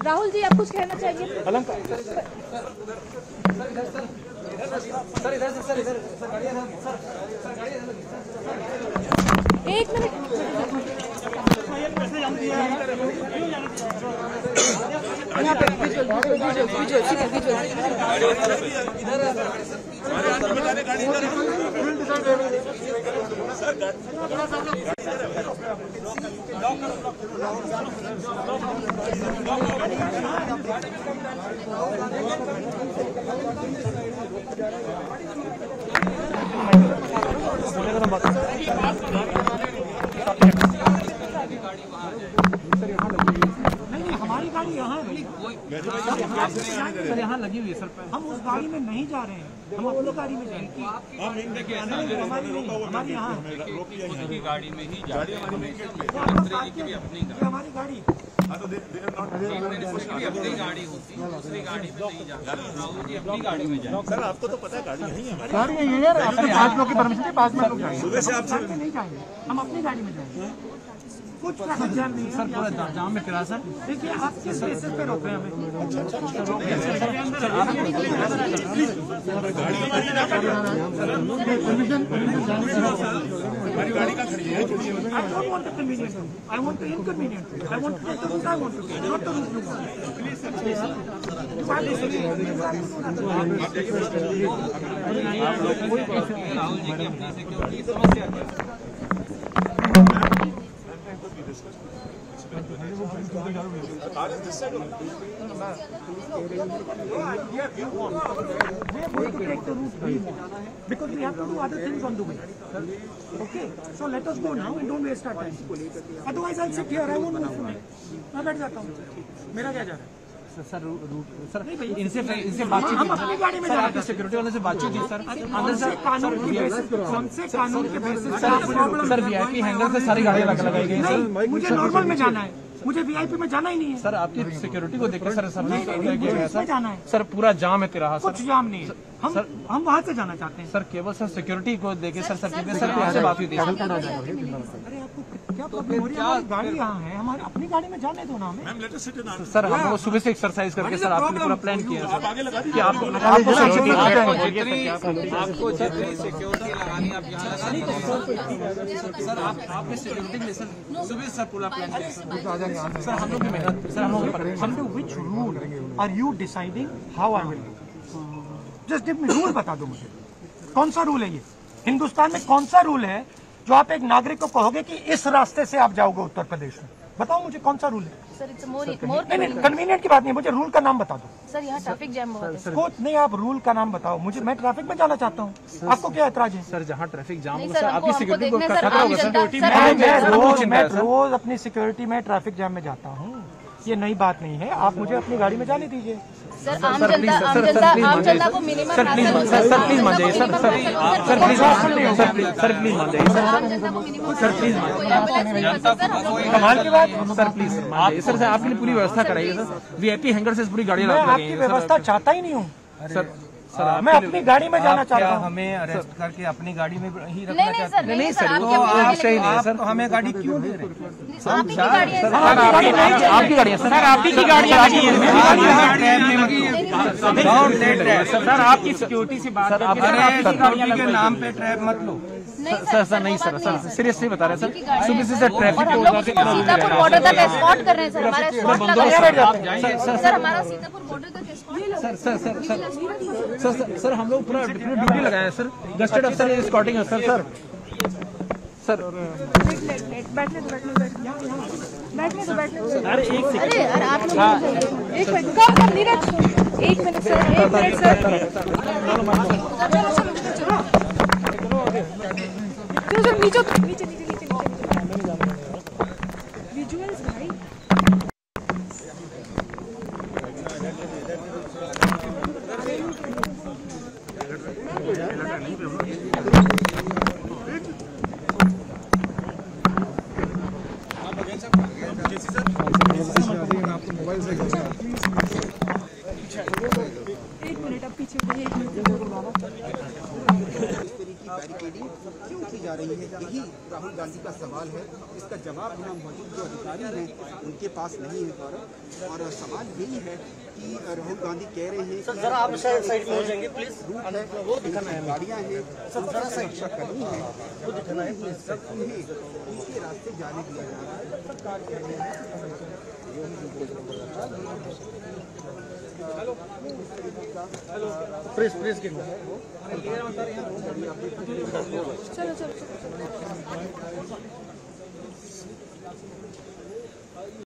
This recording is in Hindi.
राहुल जी आप कुछ कहना चाहिए? अलंकार एक मिनट यहाँ पे हमारी गाड़ी यहाँ है सर, यहाँ लगी हुई है सर। हम उस गाड़ी में नहीं जा रहे हैं, हम अपनी गाड़ी में जाएंगे। हमारी यहाँ की गाड़ी में ही जा रहे हैं, हमारी गाड़ी अपनी गाड़ी होती है, दूसरी गाड़ी में नहीं जाते। राहुल जी अपनी गाड़ी में जाए। सर आपको तो पता है गाड़ी नहीं है, गाड़ी है यार, आपके 5 लोग की परमिशन है, 5 लोग जाएंगे। सुबह से आप नहीं जाएंगे, हम अपनी गाड़ी में जाएंगे। कुछ ट्रैफिक जाम नहीं है सर, पूरा जाम में फिरा सर। देखिए आप किस बेसिस पे रोक रहे हैं हमें? हमारी गाड़ी का खड़ी है। I don't want to convenience you. I want to inconvenience you. I want to take the route I want to take, not the route you want. Rahul ji की अपनी सिक्योरिटी समस्या क्या है? Because we have to do other things on the way. Okay, so let us go now and don't waste our time. Otherwise I'll sit here, I won't move from here. मैं बैठ जाता हूँ। मेरा क्या जा रहा है? सर इनसे बातचीत हम अपनी गाड़ी में जाएंगे। सिक्योरिटी वाले से बातचीत की सर अंदर से कानून की बेसिस कौन से कानून के बेसिस सर वीआईपी हैंगर से सारी गाड़ियां लगाई गई सर। मुझे नॉर्मल में जाना है, मुझे वीआईपी में जाना ही नहीं है सर आपकी सिक्योरिटी को देखकर सर सब जाना है सर पूरा जाम है तिराहा कुछ जाम नहीं है। हम वहाँ से जाना चाहते हैं सर। केवल सर सिक्योरिटी को देखे सर कितने सर आपसे बात हुई थी? अरे आपको क्या प्रॉब्लम हो रही है? हमारी गाड़ी यहाँ है, हमारी अपनी गाड़ी में जाने दो ना हमें। सर हम लोग सुबह से एक्सरसाइज करके सर आपने पूरा प्लान किया कि आपको जितनी सिक्योरिटी लगानी आप यहाँ सर आपने सिक्योरिटी के लिए सर सुबह सर पूरा प्लान किया सर। हम लोग की मेहनत sir Under which rule are you deciding how I will do? Just give me rule बता दो मुझे, कौन सा रूल है ये? हिंदुस्तान में कौन सा रूल है जो आप एक नागरिक को कहोगे कि इस रास्ते से आप जाओगे उत्तर प्रदेश में? बताओ मुझे कौन सा रूल है? सर इट्स मोर कन्वीनियंट की बात नहीं, मुझे रूल का नाम बता दो। सर यहाँ ट्रैफिक जैम बहुत है। कुछ नहीं, आप रूल का नाम बताओ मुझे, मैं ट्रैफिक में जाना चाहता हूँ। आपको क्या ऐतराज है? सर जहाँ ट्रैफिक जाम नहीं होगा सर, सर आपकी सिक्योरिटी को देखना है, खतरा होगा सर। मैं रोज अपनी सिक्योरिटी में ट्रैफिक जैम में जाता हूँ, ये नई बात नहीं है। आप मुझे अपनी गाड़ी में जाने दीजिए। सर आम जनता को मिनिमम सर प्लीज मान जाइए सर प्लीज मान जाइए कमाल की बात सर प्लीज सर आपके लिए पूरी व्यवस्था कराइए सर। वीआईपी हैंगर से पूरी गाड़ियां मैं आपकी व्यवस्था चाहता ही नहीं हूँ सर। मैं अपनी गाड़ी में जाना चाहता हूँ। हमें अरेस्ट करके अपनी गाड़ी में ही रखना नहीं चाहते हैं? नहीं सर, तो आप सही नहीं है सर। हमें गाड़ी क्यों दे रहे हैं? आपकी गाड़ी है सर, आपकी की गाड़ी सर आपकी सिक्योरिटी से बात सिक्योरिटी के नाम पे ट्रैप मत लो सर। नहीं सर सीरियसली बता रहे हैं सर। सुबह से सर ट्रैफिक हम लोग उसको सीतापुर बॉर्डर तक एस्कॉर्ट कर रहे हैं सर। हमारा एस्कॉर्ट लगा सर, हमारा सीतापुर बॉर्डर तक एस्कॉर्ट। सर हम लोग पूरा ड्यूटी लगाए हैं सर। गस्टेड अफसर एस्कॉर्टिंग है सर। बैठने दो अरे एक अरे आप लोग एक मिनट कम नीरज, एक मिनट सर, चलो नीचे विजुअल्स भाई। एक मिनट अब पीछे बैरिकेडिंग क्यों की जा रही है, यही राहुल गांधी का सवाल है। इसका जवाब यहाँ मौजूद जो अधिकारी हैं उनके पास नहीं है गौरव। और सवाल यही है कि राहुल गांधी कह रहे हैं कि जरा आप साइड में हो जाएंगे प्लीज, वो दिखाना है, गाड़ियाँ हैं, सुरक्षा कर्मी हैं, वो दिखाना है, उन्हें उनके रास्ते जाने दिया जा रहा है। प्लीज चलो चलो चलो।